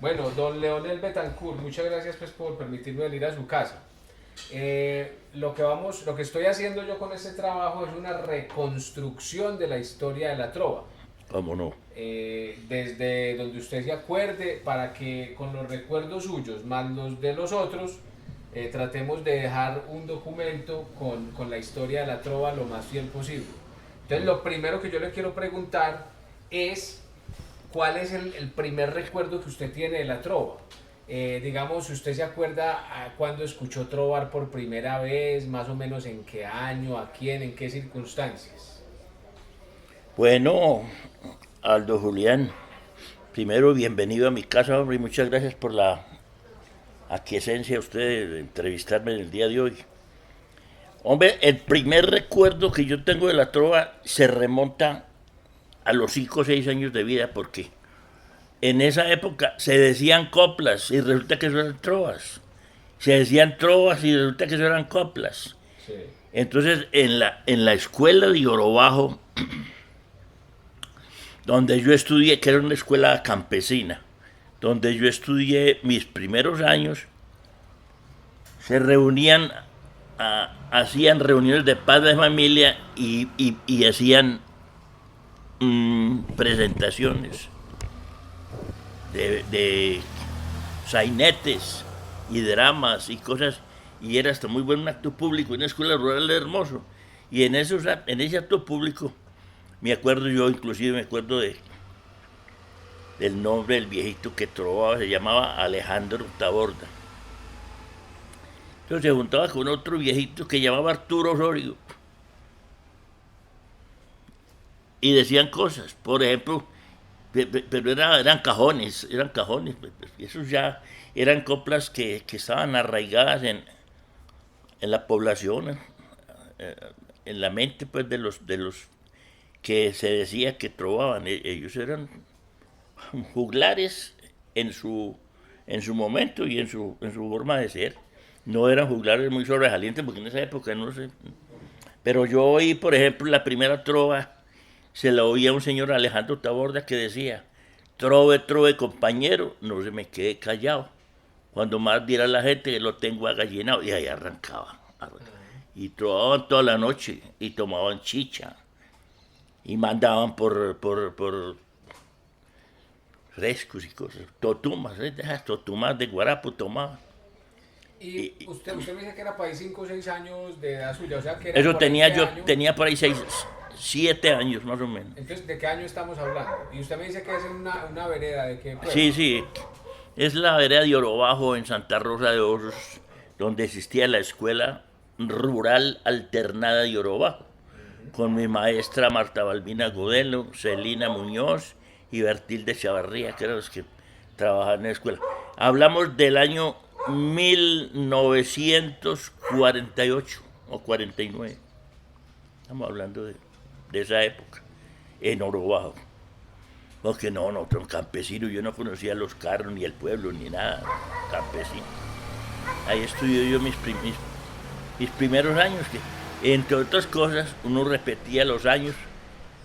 Bueno, don Leonel Betancourt, muchas gracias pues por permitirme venir a su casa. Lo que estoy haciendo yo con este trabajo es una reconstrucción de la historia de la trova. ¿Cómo no? Desde donde usted se acuerde, para que con los recuerdos suyos, más los de los otros, tratemos de dejar un documento con la historia de la trova lo más fiel posible. Entonces, lo primero que yo le quiero preguntar es, ¿cuál es el primer recuerdo que usted tiene de la trova? Digamos, si usted se acuerda cuando escuchó trovar por primera vez, más o menos en qué año, a quién, en qué circunstancias. Bueno, Aldo Julián, primero bienvenido a mi casa, hombre, y muchas gracias por la aquiescencia a usted de entrevistarme en el día de hoy. Hombre, el primer recuerdo que yo tengo de la trova se remonta a los 5 o 6 años de vida, porque en esa época se decían coplas y resulta que eso eran trovas. Se decían trovas y resulta que eso eran coplas. Sí. Entonces, en la escuela de Orobajo, donde yo estudié, que era una escuela campesina, donde yo estudié mis primeros años, se reunían, hacían reuniones de padres de familia y hacían presentaciones de sainetes y dramas y cosas, y era hasta muy buen acto público, una escuela rural hermoso. Y en ese acto público, me acuerdo yo, inclusive me acuerdo del nombre del viejito que trovaba, se llamaba Alejandro Taborda. Entonces se juntaba con otro viejito que llamaba Arturo Osorio. Y decían cosas, por ejemplo, pero eran cajones, y esos ya eran coplas que estaban arraigadas en la población, en la mente pues de los que se decía que trovaban. Ellos eran juglares en su momento y en su forma de ser. No eran juglares muy sobresalientes porque en esa época no sé. Pero yo oí, por ejemplo, la primera trova, se la oía a un señor Alejandro Taborda que decía: trove, trove, compañero, no se me quede callado. Cuando más diera la gente que lo tengo agallinado. Y ahí arrancaba. Y trovaban toda la noche y tomaban chicha. Y mandaban por frescos y cosas. Totumas, esas totumas de guarapo tomaban. Y Y usted me dice que era para ahí 5 o 6 años de edad suya, o sea que era eso por ahí tenía qué yo, año. tenía por ahí 7 años más o menos. Entonces, ¿de qué año estamos hablando? Y usted me dice que es en una vereda, ¿de qué pueblo? Sí, sí, es la vereda de Orobajo en Santa Rosa de Osos, donde existía la escuela rural alternada de Orobajo, con mi maestra Marta Balbina Godelo, Celina Muñoz y Bertilde Chavarría, que eran los que trabajaban en la escuela. Hablamos del año 1948 o 49. Estamos hablando de esa época, en Orobajo. Porque no, campesino, yo no conocía los carros, ni el pueblo, ni nada, campesino. Ahí estudié yo mis primeros años, que entre otras cosas uno repetía los años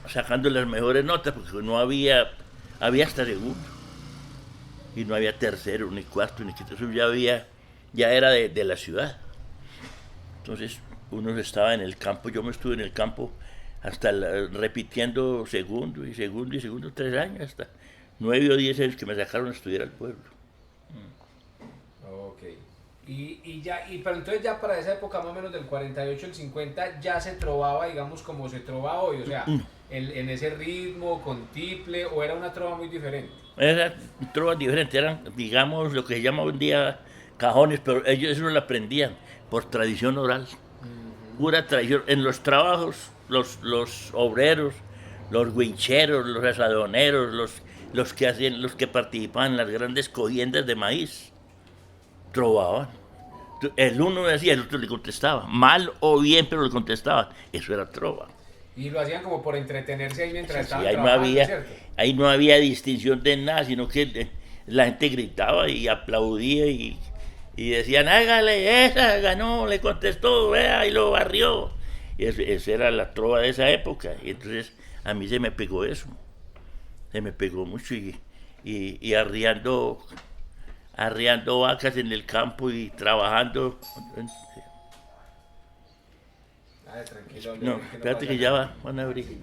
sacando las mejores notas, porque no había hasta segundo, y no había tercero, ni cuarto, ni quinto, eso ya era de la ciudad. Entonces uno estaba en el campo, yo me estuve en el campo hasta repitiendo segundo y segundo y segundo 3 años, hasta 9 o 10 años que me sacaron a estudiar al pueblo. Ok. Pero entonces ya para esa época, más o menos del 48 al 50, ya se trovaba, digamos, como se trova hoy, o sea, en ese ritmo, con tiple, o era una trova muy diferente. Eran trovas diferentes, eran, digamos, lo que se llama hoy en día cajones, pero ellos eso lo aprendían por tradición oral, pura tradición. En los trabajos, los obreros, los wincheros, los asadoneros, los que participaban en las grandes cogiendas de maíz, trovaban. El uno decía, el otro le contestaba, mal o bien, pero le contestaba. Eso era trova. Y lo hacían como por entretenerse ahí mientras Sí, sí, estaban trabajando, ¿cierto? ahí no había distinción de nada, sino que la gente gritaba y aplaudía y decían, hágale, esa ganó, le contestó, vea, y lo barrió. Y esa era la trova de esa época. Y entonces a mí se me pegó eso, se me pegó mucho y arriando arreando vacas en el campo y trabajando. Tranquilo, No, que espérate pasa que ya nada. van a abrir. No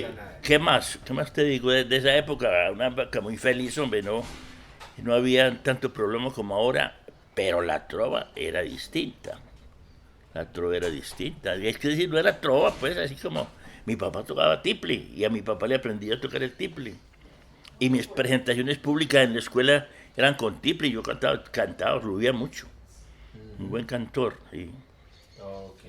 pasa nada. ¿Qué más? ¿Qué más te digo de esa época? Una época muy feliz, hombre, no, no había tanto problema como ahora, pero la trova era distinta. La trova era distinta. Y es que decir, no era trova, pues, así como mi papá tocaba tiple y a mi papá le aprendí a tocar el tiple. Y mis presentaciones públicas en la escuela eran con tiple y yo cantaba, fluía mucho. Un buen cantor. Sí. Ok.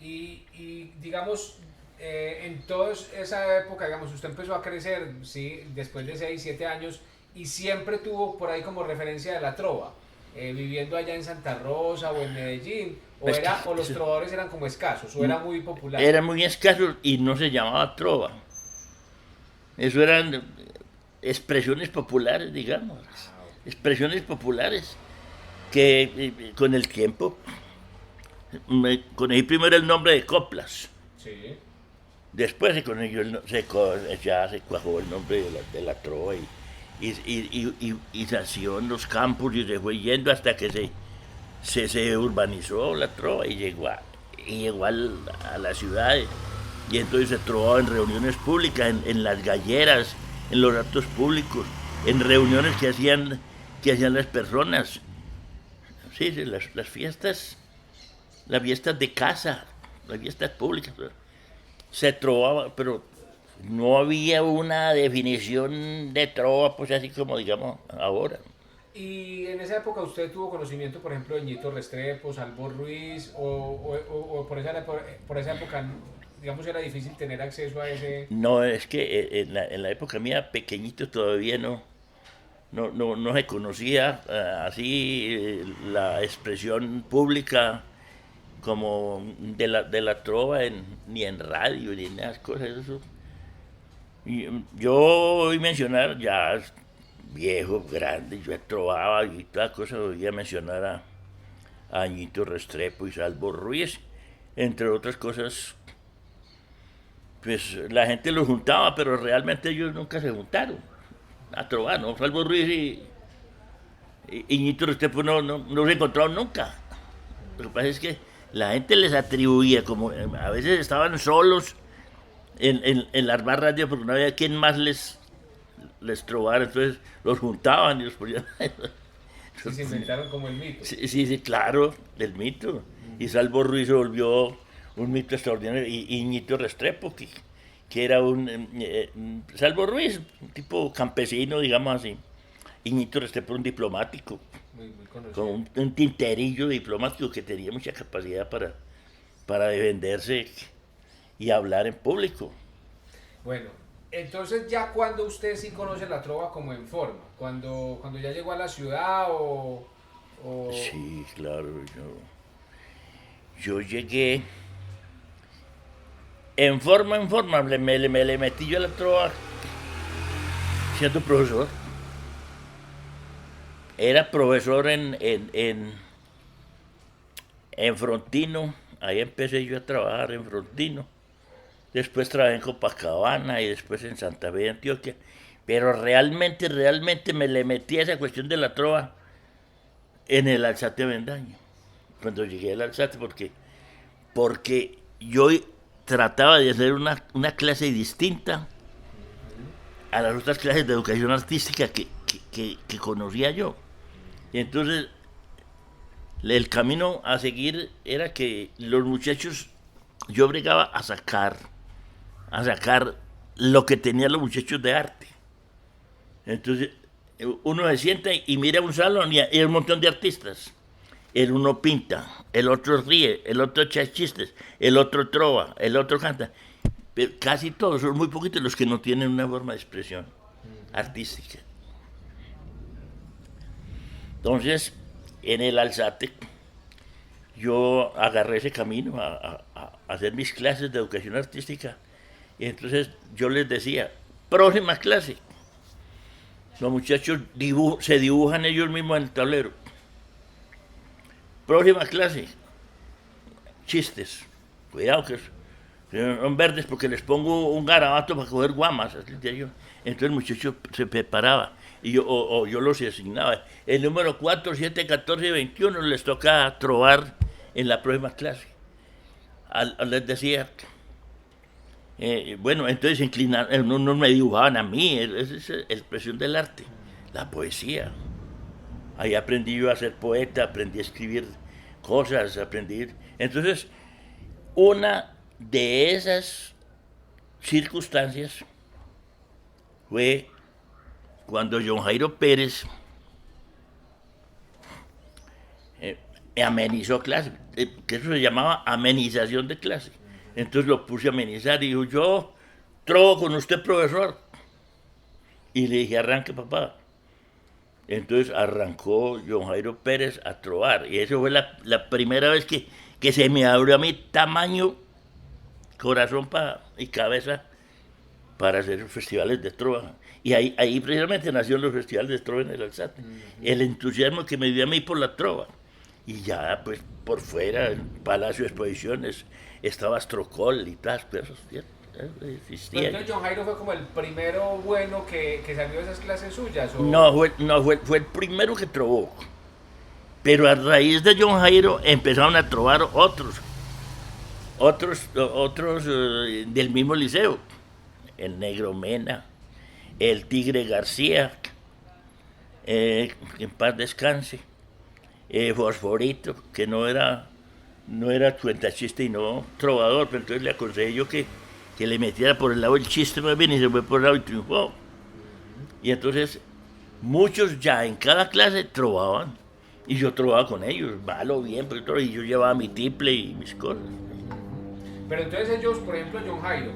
Y digamos, en toda esa época, digamos, usted empezó a crecer, ¿sí? Después de 6 7 años, y siempre tuvo por ahí como referencia de la trova, viviendo allá en Santa Rosa o en Medellín, Pues que, o los trovadores eran como escasos, o era muy popular. era muy escaso y no se llamaba trova. Eso eran expresiones populares, digamos. Ah, ok. Expresiones populares que con el tiempo me conocí primero el nombre de coplas. Sí. Después se conoció ya se cuajó el nombre de la trova y nació en los campos y se fue yendo hasta que se urbanizó la trova y llegó a la ciudad. Y entonces se trovaba en reuniones públicas, en las galleras, en los actos públicos, en reuniones que hacían las personas. Sí, sí, las fiestas de casa, las fiestas públicas. Se trovaba, pero no había una definición de trova, pues así como digamos ahora. Y en esa época usted tuvo conocimiento, por ejemplo, de Ñito Restrepo, Salvo Ruiz, o por esa época, digamos, era difícil tener acceso a ese... No, es que en la época mía, pequeñito, todavía no se conocía así la expresión pública como de la trova ni en radio ni en esas cosas. Eso. Y, yo voy a mencionar ya viejo, grande, yo trovaba y toda cosa, voy a mencionar a Añito Restrepo y Salvo Ruiz, entre otras cosas. Pues la gente los juntaba, pero realmente ellos nunca se juntaron a trovar, ¿no? Salvo Ruiz y Ñito Restrepo no se encontraron nunca. Lo que pasa es que la gente les atribuía, como a veces estaban solos en las barras, porque no había quien más les trobara, entonces los juntaban y los ponían. Sí, se inventaron como el mito. Sí, sí, sí, claro, el mito. Y Salvo Ruiz se volvió un mito extraordinario. Y Ñito Restrepo, que era Salvo Ruiz, un tipo campesino, digamos así. Y Ñito Restrepo, un diplomático, Muy con conocido. un tinterillo diplomático que tenía mucha capacidad para defenderse y hablar en público. Bueno, entonces ya cuando usted sí conoce la trova como en forma, cuando ya llegó a la ciudad o... Sí, claro, yo llegué en forma, me le metí yo a la trova siendo profesor. Era profesor en Frontino, ahí empecé yo a trabajar en Frontino. Después trabajé en Copacabana y después en Santa Fe de Antioquia. Pero realmente me le metí a esa cuestión de la trova en el Alzate Avendaño. Cuando llegué al Alzate, porque yo trataba de hacer una clase distinta a las otras clases de educación artística que conocía yo. Y entonces el camino a seguir era que los muchachos, yo bregaba a sacar lo que tenían los muchachos de arte. Entonces uno se sienta y mira un salón y hay un montón de artistas. El uno pinta, el otro ríe, el otro echa chistes, el otro trova, el otro canta. Pero casi todos, son muy poquitos los que no tienen una forma de expresión artística. Entonces, en el Alzate, yo agarré ese camino a hacer mis clases de educación artística. Y entonces yo les decía, próxima clase, los muchachos se dibujan ellos mismos en el tablero. Próxima clase, chistes. Cuidado que son verdes porque les pongo un garabato para coger guamas. Así decía yo. Entonces el muchacho se preparaba. o yo los asignaba. El número 4, 7, 14 y 21 les toca trobar en la próxima clase. Les decía, bueno, entonces no me dibujaban a mí, esa es la expresión del arte, la poesía. Ahí aprendí yo a ser poeta, aprendí a escribir cosas, aprendí. Entonces, una de esas circunstancias fue cuando John Jairo Pérez amenizó clase, que eso se llamaba amenización de clase. Entonces lo puse a amenizar y dijo, yo trovo con usted, profesor. Y le dije, arranque, papá. Entonces arrancó John Jairo Pérez a trovar. Y eso fue la primera vez que se me abrió a mí tamaño, corazón y cabeza para hacer festivales de trova. Y ahí precisamente nacieron los festivales de trova en el Alzate. El entusiasmo que me dio a mí por la trova. Y ya, pues, por fuera, en Palacio de Exposiciones, estaba Astrocol y todas las cosas. Existía. Pero entonces John Jairo fue como el primero bueno que salió de esas clases suyas. ¿O? No, fue el primero que trovó. Pero a raíz de John Jairo empezaron a trovar otros del mismo liceo. El Negro Mena, el Tigre García, en paz descanse, Fosforito, que no era cuentachiste y no trovador, pero entonces le aconsejé yo que le metiera por el lado del chiste más bien y se fue por el lado y triunfó. Y entonces muchos ya en cada clase trovaban y yo trovaba con ellos, malo, bien, pero y yo llevaba mi tiple y mis cosas. Pero entonces ellos, por ejemplo, John Jairo,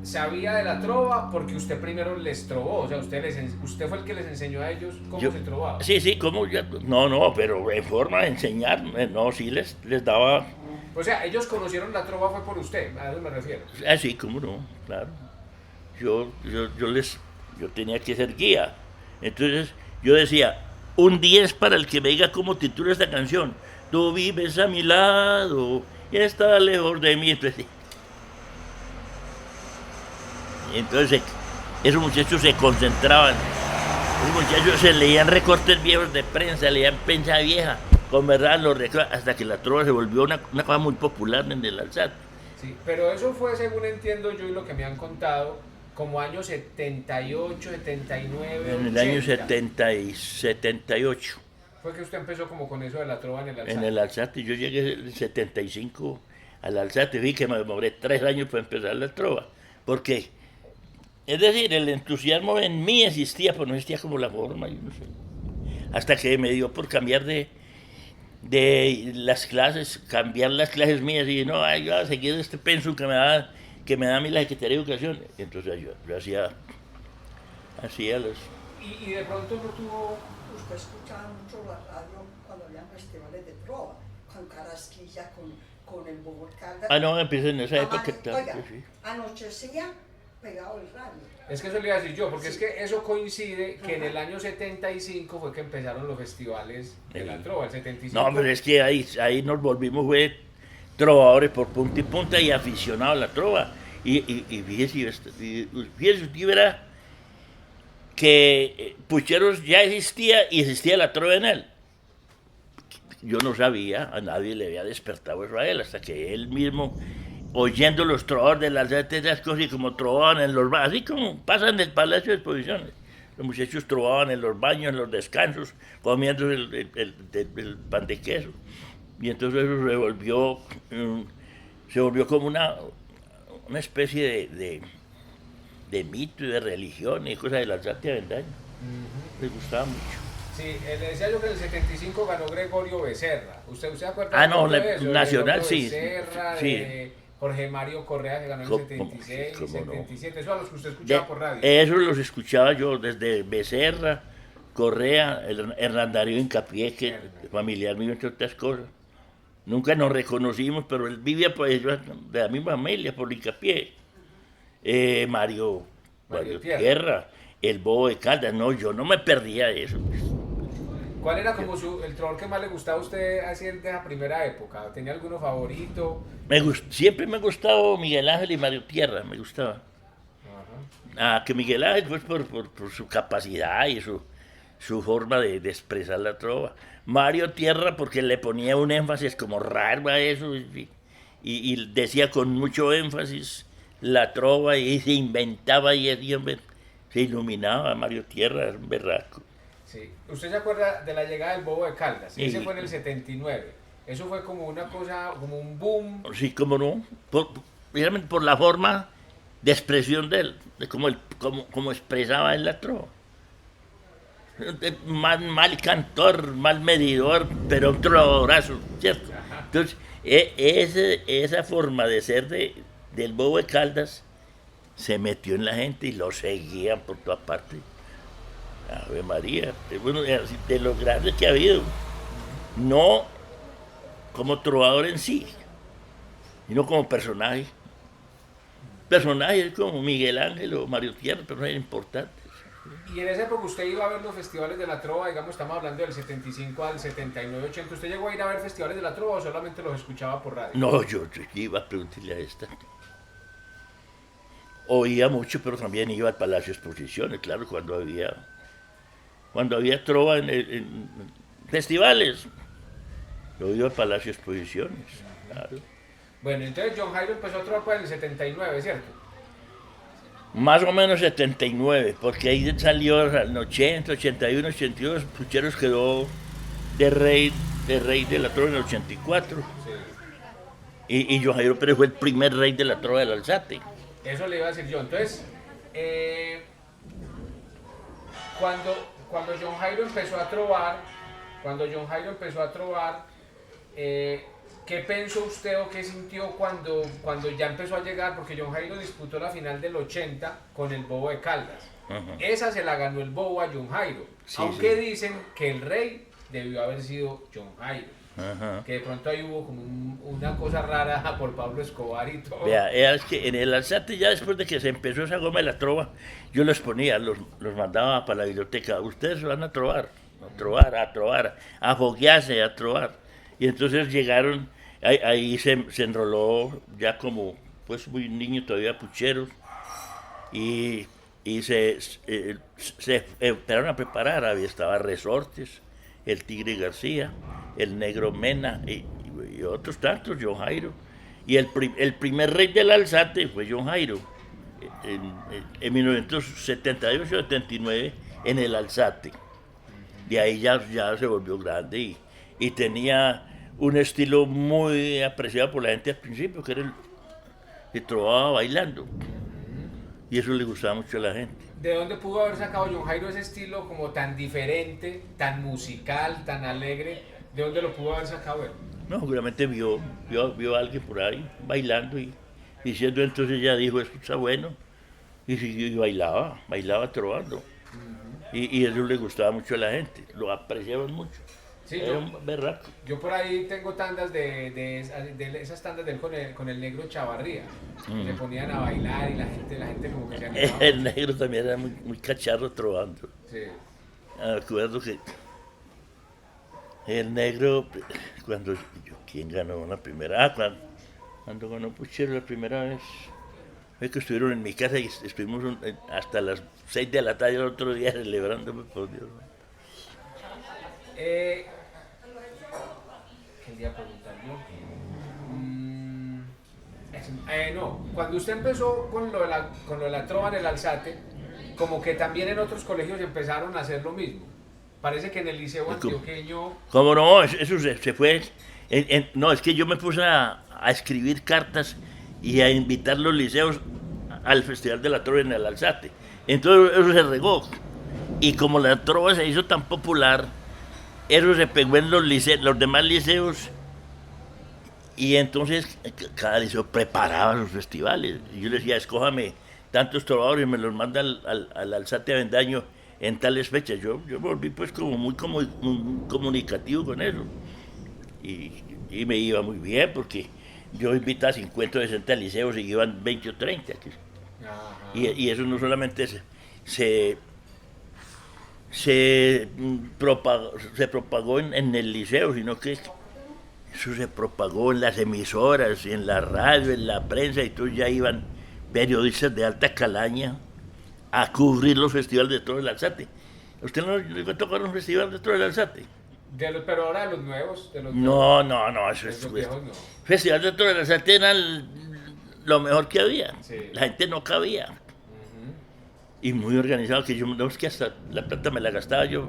sabía de la trova porque usted primero les trovó, o sea, usted fue el que les enseñó a ellos cómo se trovaba. Sí, cómo ya, no, pero en forma de enseñar, no, sí les daba. O sea, ellos conocieron la trova fue por usted, a eso me refiero. Sí, cómo no, claro. Yo tenía que ser guía. Entonces yo decía, un 10 para el que me diga cómo titula esta canción. Tú vives a mi lado y estás lejos de mí. Entonces esos muchachos se concentraban. Esos muchachos se leían recortes viejos de prensa, leían prensa vieja, conversaban los recortes, hasta que la trova se volvió una cosa muy popular en el Alzate. Sí, pero eso fue, según entiendo yo y lo que me han contado, como años 78, 79, en el 80. año 70 y 78. Fue que usted empezó como con eso de la trova en el Alzate. En el Alzate, yo llegué en el 75 al Alzate, vi que me demoré 3 años para empezar la trova, porque, es decir, el entusiasmo en mí existía, pero no existía como la forma, yo no sé. Hasta que me dio por cambiar de las clases, cambiar las clases mías y no, yo a seguir este pensum que me da a mí la Secretaría de Educación. Entonces yo hacía los... Y de pronto no tuvo... Usted escuchaba mucho la radio cuando habían festivales de trova, con Carrasquilla, con el Bogotá. No, empecé en esa época. Oiga, sí. anochecía pegado el radio. Es que eso le iba a decir yo, porque sí. Es que eso coincide que en el año 75 fue que empezaron los festivales de la trova, el 75. No, pero es que ahí nos volvimos, fue trovadores por punta y punta y aficionados a la trova. Y fíjese usted verá que Pucheros ya existía y existía la trova en él. Yo no sabía, a nadie le había despertado eso a él, hasta que él mismo, oyendo los trovadores de las esas cosas y como trovaban en los baños, así como pasan en el Palacio de Exposiciones. Los muchachos trovaban en los baños, en los descansos, comiendo el pan de queso. Y entonces eso se volvió como una especie de mito y de religión y cosas del Alzate Avendaño. Les gustaba mucho. Sí, le decía yo que en el 75 ganó Gregorio Becerra. ¿Usted se acuerda de eso? Nacional, sí. Becerra, sí. De Jorge Mario Correa, que ganó en el 76, 77. No. Eso a los que usted escuchaba por radio. Eso los escuchaba yo desde Becerra, Correa, Hernán Darío Incapié, que familiar mío, entre otras cosas. Nunca nos reconocimos, pero él vivía pues, de la misma familia, por Incapié. Mario Tierra, el Bobo de Caldas. No, yo no me perdía de eso. ¿Cuál era como el trovador que más le gustaba a usted así de esa primera época? ¿Tenía alguno favorito? Siempre me ha gustado Miguel Ángel y Mario Tierra, me gustaba. Que Miguel Ángel, pues por su capacidad y su forma de expresar la trova. Mario Tierra, porque le ponía un énfasis como raro a eso, y decía con mucho énfasis la trova y se inventaba y hombre, se iluminaba. Mario Tierra, era un berraco. Sí. ¿Usted se acuerda de la llegada del Bobo de Caldas? Sí. Ese fue en el 79. Eso fue como una cosa, como un boom. Sí, cómo no, realmente por la forma de expresión de él, de cómo expresaba él la trova. Mal cantor, mal medidor, pero un trovadorazo, ¿cierto? Entonces, esa forma de ser del Bobo de Caldas se metió en la gente y lo seguían por todas partes. Ave María, bueno, de lo grande que ha habido, no como trovador en sí, sino como personaje. Personajes como Miguel Ángel o Mario Tierra, personajes importantes. Y en esa época usted iba a ver los festivales de la trova, digamos, estamos hablando del 75 al 79, 80. ¿Usted llegó a ir a ver festivales de la trova o solamente los escuchaba por radio? No, yo iba a preguntarle a esta. Oía mucho, pero también iba al Palacio de Exposiciones, claro, cuando había trova en festivales. Yo iba al Palacio de Exposiciones, claro. Bueno, entonces John Jairo empezó a trovar en el 79, ¿cierto? Más o menos 79, porque ahí salió en 80, 81, 82, Pucheros quedó de rey de la trova en el 84. Sí. Y John Jairo Pérez fue el primer rey de la trova del Alzate. Eso le iba a decir yo. Entonces, cuando John Jairo empezó a trovar, ¿qué pensó usted o qué sintió cuando ya empezó a llegar? Porque John Jairo disputó la final del 80 con el Bobo de Caldas. Ajá. Esa se la ganó el Bobo a John Jairo. Sí, aunque sí. dicen que el rey debió haber sido John Jairo. Ajá. Que de pronto ahí hubo como una cosa rara por Pablo Escobar y todo. Vea, es que en el Alzate, ya después de que se empezó esa goma de la trova, yo los ponía, los mandaba para la biblioteca. Ustedes van a trovar, a foguearse, a trovar. Y entonces llegaron, ahí se enroló ya como, pues muy niño todavía, Pucheros, y se empezaron a preparar. Había estaba Resortes, el Tigre García, el Negro Mena y otros tantos, John Jairo. Y el primer rey del Alzate fue John Jairo, en 1978-79, en el Alzate. De ahí ya se volvió grande y tenía un estilo muy apreciado por la gente al principio, que era que trovaba bailando. Y eso le gustaba mucho a la gente. ¿De dónde pudo haber sacado John Jairo ese estilo como tan diferente, tan musical, tan alegre? ¿De dónde lo pudo haber sacado él? No, seguramente vio a alguien por ahí bailando y diciendo, entonces ya dijo, esto está bueno. Y siguió y bailaba trovando. Y eso le gustaba mucho a la gente, lo apreciaban mucho. Sí, Era un berraco. yo por ahí tengo tandas de esas tandas de él con el negro Chavarría. Que se ponían a bailar y la gente como que se animaba. El negro también era muy cacharro trovando. Sí. Acuerdo que el negro, ¿quién ganó la primera? Cuando ganó Puchero la primera vez, fue que estuvieron en mi casa y estuvimos hasta las 6 de la tarde el otro día celebrándome, por Dios. ¿Qué quería preguntar yo? No, cuando usted empezó con lo de la trova en el Alzate, como que también en otros colegios empezaron a hacer lo mismo. Parece que en el Liceo Antioqueño... ¿Cómo no? Eso se fue. No, es que yo me puse a escribir cartas y a invitar los liceos al Festival de la Trova en el Alzate. Entonces eso se regó. Y como la trova se hizo tan popular, eso se pegó en los demás liceos. Y entonces cada liceo preparaba los festivales. Y yo le decía, escójame tantos trovadores y me los manda al Alzate Avendaño en tales fechas. Yo me volví pues como muy comunicativo con eso. Y me iba muy bien porque yo invitaba 50 o 60 liceos y iban 20 o 30. Y eso no solamente se propagó en el liceo, sino que eso se propagó en las emisoras, en la radio, en la prensa, y todos ya iban periodistas de alta calaña a cubrir los festivales de Trova del Alzate. ¿Usted no le va a tocar un festival de Trova del Alzate? Pero ahora de los nuevos, No, no, no, eso de es... los viejos no. Festival de Trova del Alzate era lo mejor que había. Sí. La gente no cabía. Ujú. Y muy organizado, que yo, no es que hasta la plata me la gastaba yo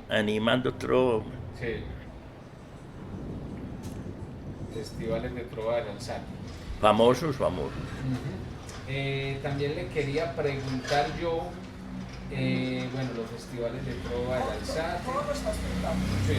animando Trova. Sí. Festivales de Trova del Alzate. Famosos. También le quería preguntar yo, bueno, los festivales de Trova del Alzate. Todo lo estás contando. Sí.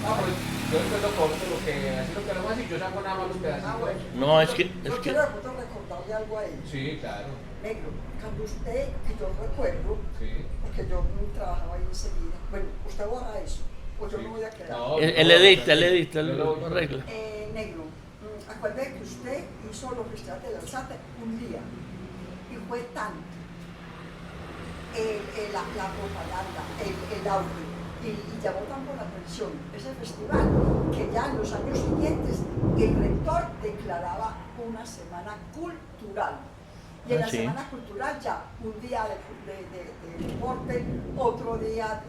Ah, pues, yo después lo corto, así lo que lo más y yo saco nada más los pedacitos. Bueno. No, es que... Yo Es que quiero de pronto recordarle algo a él. Sí, claro. Negro, cuando usted, que yo recuerdo, Sí. porque yo trabajaba ahí enseguida, bueno, usted borra eso, o yo Sí. me voy a quedar. No, él edita, yo lo arregla. Negro, acuérdate que usted hizo los festivales del Alzate un día, y fue tanto la propaganda, el auge, y llamó tanto la atención ese festival, que ya en los años siguientes el rector declaraba una semana cultural. Y en la Sí. semana cultural ya un día de deporte, otro día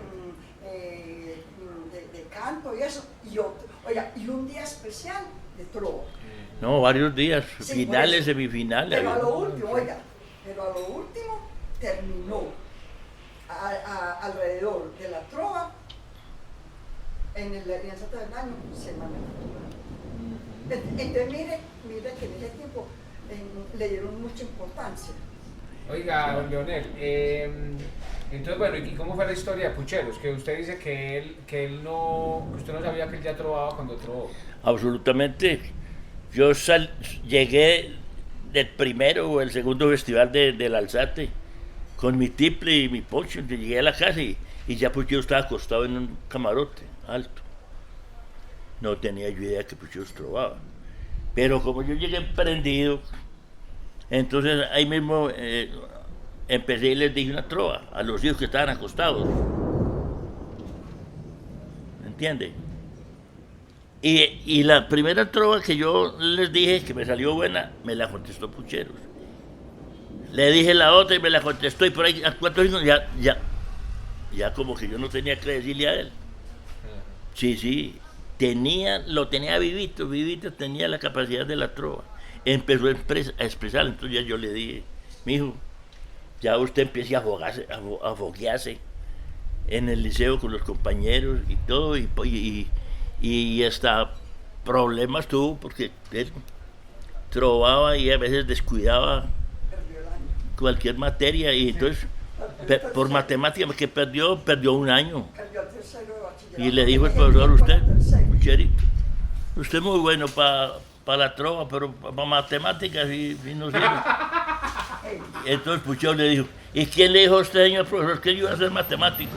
de canto y eso, y otro, oiga, y un día especial de trova. No, varios días, Sí, finales, por eso. semifinales. Pero a lo último, oiga, terminó alrededor de la trova en el Alzate del año semana cultural. Entonces mire que en ese tiempo le dieron mucha importancia. Oiga, don Leonel, entonces bueno, ¿y cómo fue la historia de Pucheros? Que usted dice que usted no sabía que él ya trovaba cuando trovó. Absolutamente. Yo llegué del primero o el segundo festival del Alzate con mi tiple y mi poncho. Llegué a la casa y ya Pucheros estaba acostado en un camarote alto. No tenía yo idea que Pucheros trovaba. Pero como yo llegué prendido, entonces ahí mismo empecé y les dije una trova a los hijos que estaban acostados. ¿Me entiende? Y la primera trova que yo les dije que me salió buena, me la contestó Pucheros. Le dije la otra y me la contestó, y por ahí a 4 hijos ya como que yo no tenía que decirle a él. Sí, lo tenía vivito, tenía la capacidad de la trova. Empezó a expresar, entonces ya yo le dije, mijo, ya usted empiece a foguearse en el liceo con los compañeros y todo, y hasta problemas tuvo porque él trovaba y a veces descuidaba Perdió el año. cualquier materia, y entonces por matemáticas que perdió un año. Perdió el tercero de bachillerato. Y le dijo el profesor, Pucherito, usted es muy bueno para la trova, pero para matemáticas y no sirve. Entonces Puchero le dijo, ¿y quién le dijo a usted, señor profesor, que yo iba a ser matemático?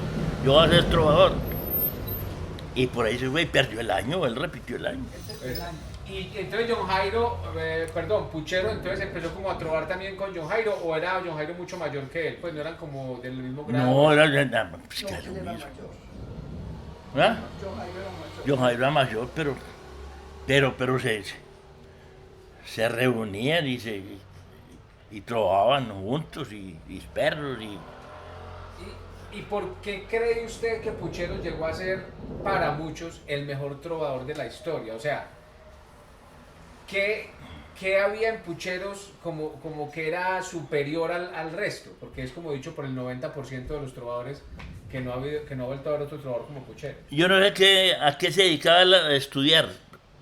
Yo voy a ser trovador. Y por ahí se fue y perdió el año, él repitió el año. Y entonces John Jairo, Puchero, entonces empezó como a trovar también con John Jairo, o era John Jairo mucho mayor que él, pues no eran como del mismo grado. No, era pues, No, que él era lo era mismo. mayor. ¿Ah? John Jairo era mayor. John Jairo era mayor, pero se reunían y trovaban juntos y perros ¿Y por qué cree usted que Puchero llegó a ser, para muchos, el mejor trovador de la historia? O sea, ¿qué había en Pucheros como que era superior al resto? Porque es como dicho por el 90% de los trovadores que no ha vuelto a haber otro trovador como Puchero. yo no sé a qué se dedicaba a estudiar,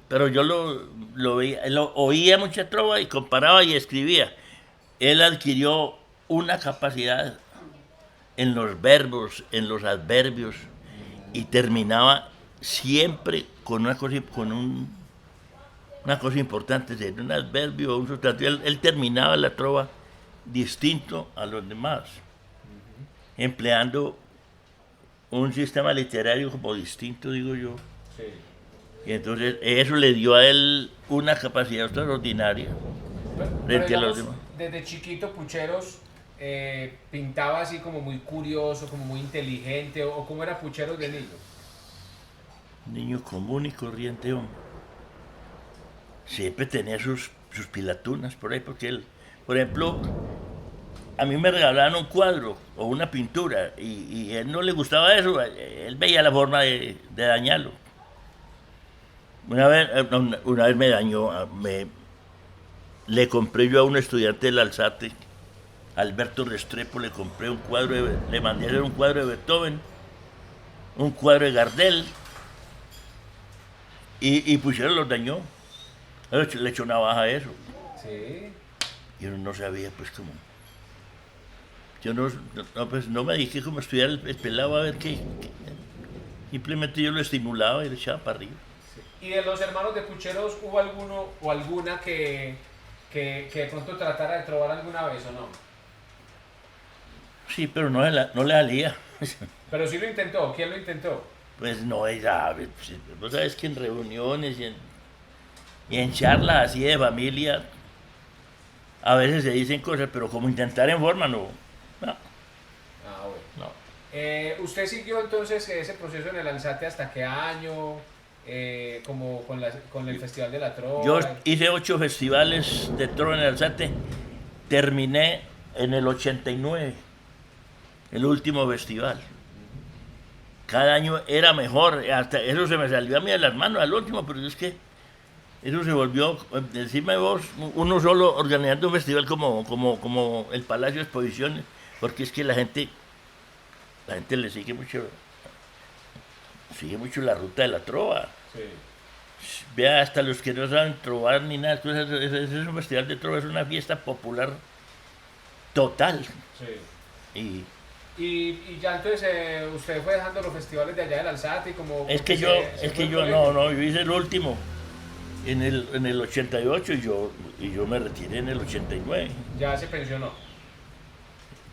pero yo lo veía, oía mucha trova y comparaba y escribía. Él adquirió una capacidad en los verbos, en los adverbios, y terminaba siempre con una cosa importante, es decir, un adverbio o un sustantivo. Él terminaba la trova distinto a los demás, empleando un sistema literario como distinto, digo yo. Sí. Y entonces eso le dio a él una capacidad extraordinaria frente a los demás. Desde chiquito Pucheros pintaba así como muy curioso, como muy inteligente, o cómo era Pucheros de niño. Niño común y corriente, hombre. Siempre tenía sus pilatunas por ahí, porque él, por ejemplo, a mí me regalaban un cuadro o una pintura y a él no le gustaba eso, él veía la forma de dañarlo. Una vez me dañó, le compré yo a un estudiante del Alzate, Alberto Restrepo, le compré un cuadro, le mandé a hacer un cuadro de Beethoven, un cuadro de Gardel, y pusieron los dañó. Le echó una baja a eso. Sí. Y uno no sabía, pues, cómo. Yo pues, no me dije cómo estudiar el pelado a ver qué. Simplemente yo lo estimulaba y le echaba para arriba. ¿Y de los hermanos de Pucheros hubo alguno o alguna que de pronto tratara de trobar alguna vez o no? Sí, pero no le salía. Pero sí lo intentó. ¿Quién lo intentó? Pues no, vos sabes que en reuniones y en charlas así de familia a veces se dicen cosas, pero como intentar en forma no. Ah, bueno. No. ¿Usted siguió entonces ese proceso en el Alzate hasta qué año? Como con el Festival de la Trova. Yo hice 8 festivales de trova en el Alzate, terminé en el 89, el último festival. Cada año era mejor, hasta eso se me salió a mí de las manos al último, pero es que eso se volvió, encima de vos, uno solo organizando un festival como el Palacio de Exposiciones, porque es que la gente le sigue mucho la ruta de la trova. Sí. Vea, hasta los que no saben trovar ni nada, es un festival de trova, es una fiesta popular total. Sí. Y ya entonces usted fue dejando los festivales de allá del Alzate y como... Es que yo hice el último en el 88 y yo me retiré en el 89. Ya se pensionó.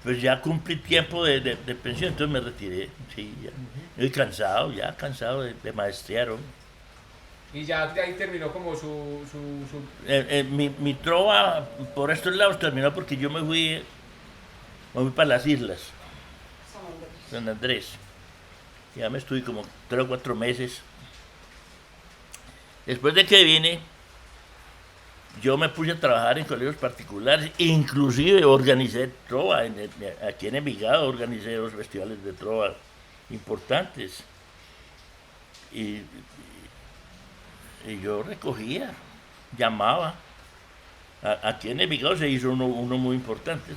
Pues ya cumplí tiempo de pensión, entonces me retiré, sí, ya. Estoy cansado de maestrear, hombre. Y ya de ahí terminó como su... Mi trova por estos lados terminó porque yo me fui para las islas, San Andrés. Ya me estuve como 3 o 4 meses. Después de que vine, yo me puse a trabajar en colegios particulares, inclusive organicé trova, aquí en Envigado organicé 2 festivales de trova importantes. Y yo recogía, llamaba. Aquí en Envigado se hizo uno muy importante.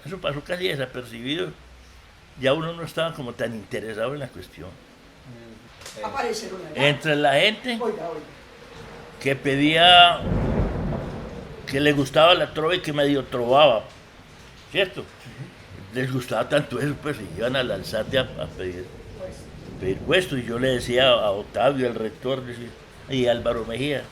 Eso pasó casi desapercibido. Ya uno no estaba como tan interesado en la cuestión. Aparecieron Entre la gente Oiga. que pedía, que le gustaba la trova y que medio trovaba, ¿cierto? Les gustaba tanto eso, pues iban al Alzate a pedir puesto. Y yo le decía a Octavio, el rector, y a Álvaro Mejía,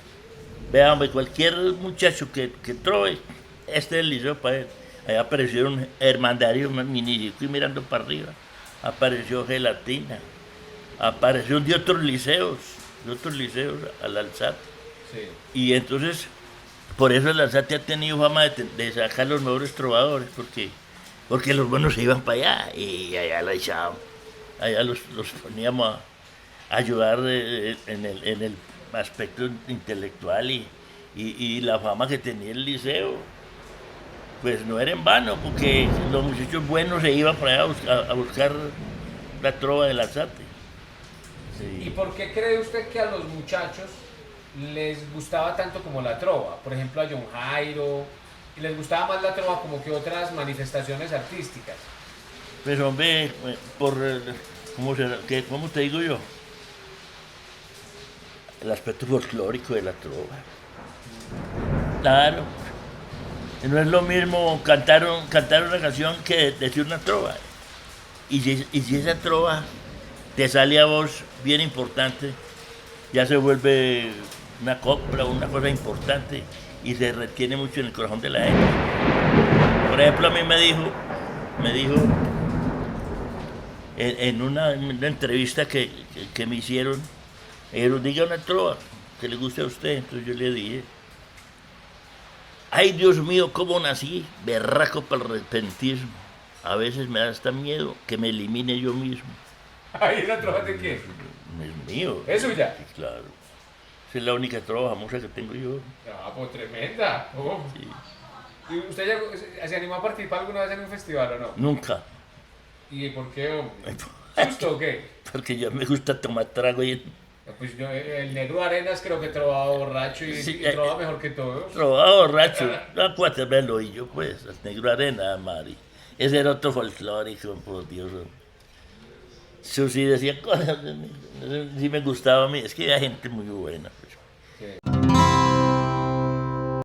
vean, hombre, cualquier muchacho que trove, este es el liceo para él. Ahí aparecieron Hermandario Minirico y mirando para arriba, apareció Gelatina, apareció de otros liceos al Alzate. Sí. Y entonces, por eso el Alzate ha tenido fama de sacar los mejores trovadores, porque los buenos se iban para allá y allá la echaban. Allá los poníamos a ayudar en el aspecto intelectual y la fama que tenía el liceo. Pues no era en vano, porque los muchachos buenos se iban para allá a buscar la trova del Alzate. Sí. ¿Y por qué cree usted que a los muchachos les gustaba tanto como la trova? Por ejemplo, a John Jairo, y les gustaba más la trova como que otras manifestaciones artísticas. Pues hombre, ¿cómo te digo yo? El aspecto folclórico de la trova. Claro. No es lo mismo cantar una canción que decir una trova. Y si esa trova te sale a vos bien importante, ya se vuelve una copla, una cosa importante y se retiene mucho en el corazón de la gente. Por ejemplo, a mí me dijo en una entrevista que me hicieron, diga una trova que le guste a usted. Entonces yo le dije, ay, Dios mío, cómo nací, berraco para el repentismo. A veces me da hasta miedo que me elimine yo mismo. ¿Ahí la trova de quién? Es mío. ¿Es suya? Sí, claro. Esa es la única trova famosa que tengo yo. Ah, pues tremenda. Oh. Sí. ¿Y usted ya se animó a participar alguna vez en un festival o no? Nunca. ¿Y por qué, hombre? ¿Susto o qué? Porque ya me gusta tomar trago y Pues yo, el Negro Arenas creo que trovaba borracho y, Sí, y trovaba mejor que todos. robaba borracho. No, cuatro veces lo oí yo, pues, el Negro Arena, Mari. Ese era otro folclórico, por Dios. Eso sí decía cosas, sí me gustaba a mí. Es que había gente muy buena. Pues. Sí.